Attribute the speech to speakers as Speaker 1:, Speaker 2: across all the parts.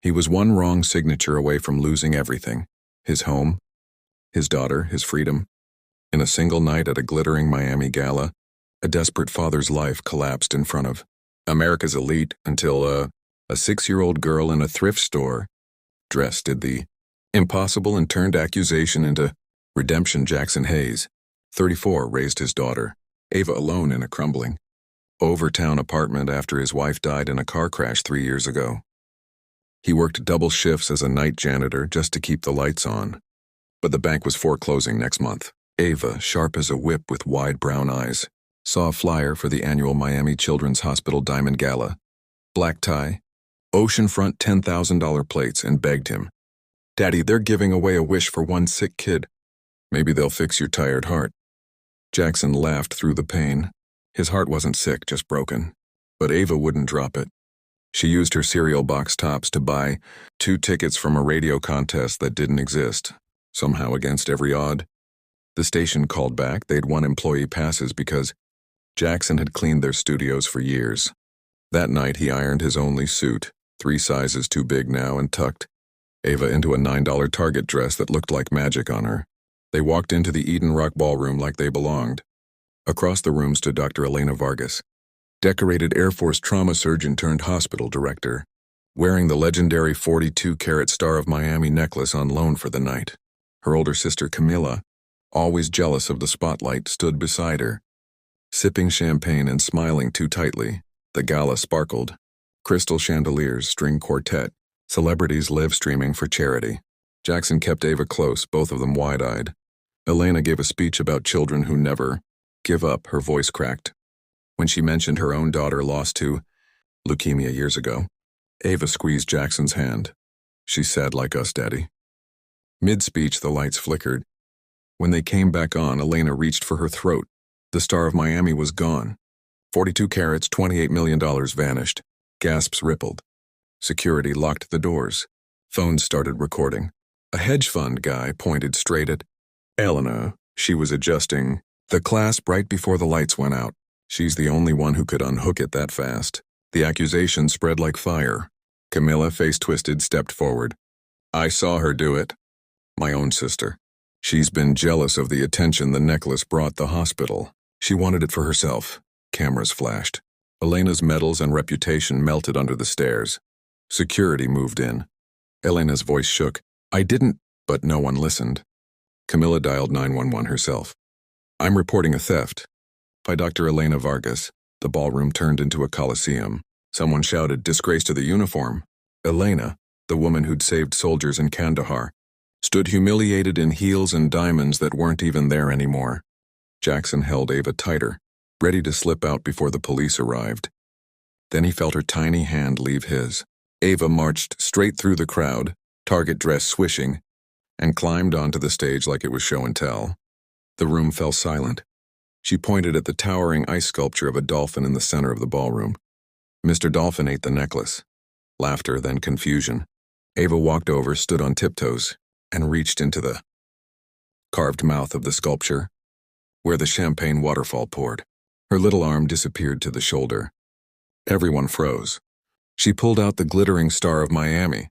Speaker 1: He was one wrong signature away from losing everything. His home, his daughter, his freedom. In a single night at a glittering Miami gala, a desperate father's life collapsed in front of America's elite until a 6-year-old girl in a thrift store dressed did the impossible and turned accusation into redemption. Jackson Hayes, 34, raised his daughter, Ava, alone in a crumbling Overtown apartment after his wife died in a car crash 3 years ago. He worked double shifts as a night janitor just to keep the lights on. But the bank was foreclosing next month. Ava, sharp as a whip with wide brown eyes, saw a flyer for the annual Miami Children's Hospital Diamond Gala. Black tie, oceanfront $10,000 plates, and begged him, "Daddy, they're giving away a wish for one sick kid. Maybe they'll fix your tired heart." Jackson laughed through the pain. His heart wasn't sick, just broken. But Ava wouldn't drop it. She used her cereal box tops to buy 2 tickets from a radio contest that didn't exist, somehow against every odd. The station called back they'd won employee passes because Jackson had cleaned their studios for years. That night he ironed his only suit, 3 sizes too big now, and tucked Ava into a $9 Target dress that looked like magic on her. They walked into the Eden Rock Ballroom like they belonged. Across the room stood Dr. Elena Vargas, decorated Air Force trauma surgeon turned hospital director, wearing the legendary 42-carat Star of Miami necklace on loan for the night. Her older sister Camilla, always jealous of the spotlight, stood beside her, sipping champagne and smiling too tightly. The gala sparkled. Crystal chandeliers, string quartet, celebrities live streaming for charity. Jackson kept Ava close, both of them wide-eyed. Elena gave a speech about children who never give up. Her voice cracked when she mentioned her own daughter lost to leukemia years ago. Ava squeezed Jackson's hand. "She's sad like us, Daddy." Mid-speech, the lights flickered. When they came back on, Elena reached for her throat. The Star of Miami was gone. 42 carats, $28 million vanished. Gasps rippled. Security locked the doors. Phones started recording. A hedge fund guy pointed straight at Elena. She was adjusting the clasp right before the lights went out. She's the only one who could unhook it that fast. The accusation spread like fire. Camilla, face twisted, stepped forward. "I saw her do it. My own sister. She's been jealous of the attention the necklace brought the hospital. She wanted it for herself." Cameras flashed. Elena's medals and reputation melted under the stairs. Security moved in. Elena's voice shook. "I didn't," but no one listened. Camilla dialed 911 herself. "I'm reporting a theft." By Dr. Elena Vargas, the ballroom turned into a coliseum. Someone shouted, "Disgrace to the uniform." Elena, the woman who'd saved soldiers in Kandahar, stood humiliated in heels and diamonds that weren't even there anymore. Jackson held Ava tighter, ready to slip out before the police arrived. Then he felt her tiny hand leave his. Ava marched straight through the crowd, Target dress swishing, and climbed onto the stage like it was show and tell. The room fell silent. She pointed at the towering ice sculpture of a dolphin in the center of the ballroom. Mr. Dolphin ate the necklace. Laughter, then confusion. Ava walked over, stood on tiptoes, and reached into the carved mouth of the sculpture, where the champagne waterfall poured. Her little arm disappeared to the shoulder. Everyone froze. She pulled out the glittering Star of Miami,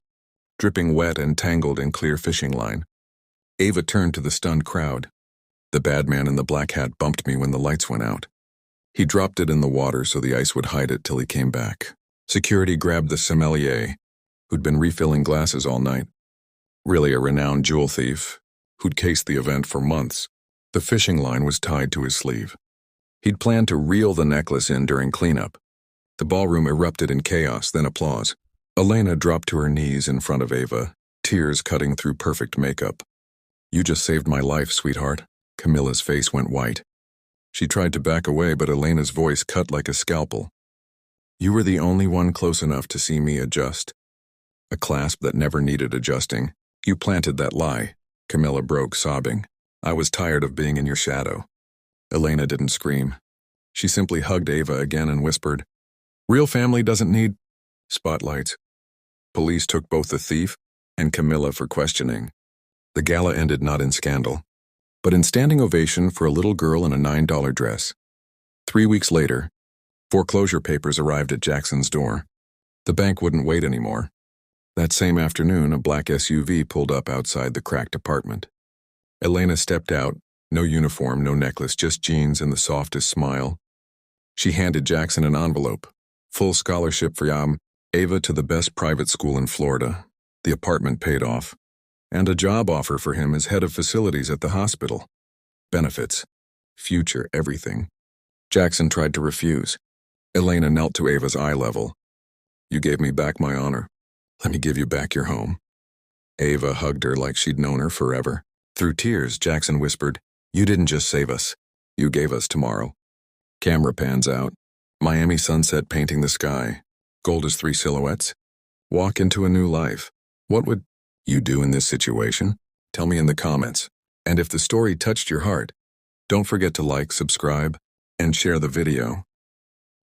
Speaker 1: dripping wet and tangled in clear fishing line. Ava turned to the stunned crowd. "The bad man in the black hat bumped me when the lights went out. He dropped it in the water so the ice would hide it till he came back." Security grabbed the sommelier, who'd been refilling glasses all night. Really a renowned jewel thief, who'd cased the event for months. The fishing line was tied to his sleeve. He'd planned to reel the necklace in during cleanup. The ballroom erupted in chaos, then applause. Elena dropped to her knees in front of Ava, tears cutting through perfect makeup. "You just saved my life, sweetheart." Camilla's face went white. She tried to back away, but Elena's voice cut like a scalpel. "You were the only one close enough to see me adjust. A clasp that never needed adjusting. You planted that lie." Camilla broke, sobbing. "I was tired of being in your shadow." Elena didn't scream. She simply hugged Ava again and whispered, "Real family doesn't need spotlights." Police took both the thief and Camilla for questioning. The gala ended not in scandal, but in standing ovation for a little girl in a $9 dress. 3 weeks later, foreclosure papers arrived at Jackson's door. The bank wouldn't wait anymore. That same afternoon, a black SUV pulled up outside the cracked apartment. Elena stepped out, no uniform, no necklace, just jeans and the softest smile. She handed Jackson an envelope. Full scholarship for Ava to the best private school in Florida. The apartment paid off. And a job offer for him as head of facilities at the hospital. Benefits. Future, everything. Jackson tried to refuse. Elena knelt to Ava's eye level. You gave me back my honor. Let me give you back your home. Ava hugged her like she'd known her forever. Through tears, Jackson whispered, You didn't just save us. You gave us tomorrow. Camera pans out. Miami sunset painting the sky. Gold as 3 silhouettes. Walk into a new life. What would you do in this situation? Tell me in the comments. And if the story touched your heart, don't forget to like, subscribe, and share the video.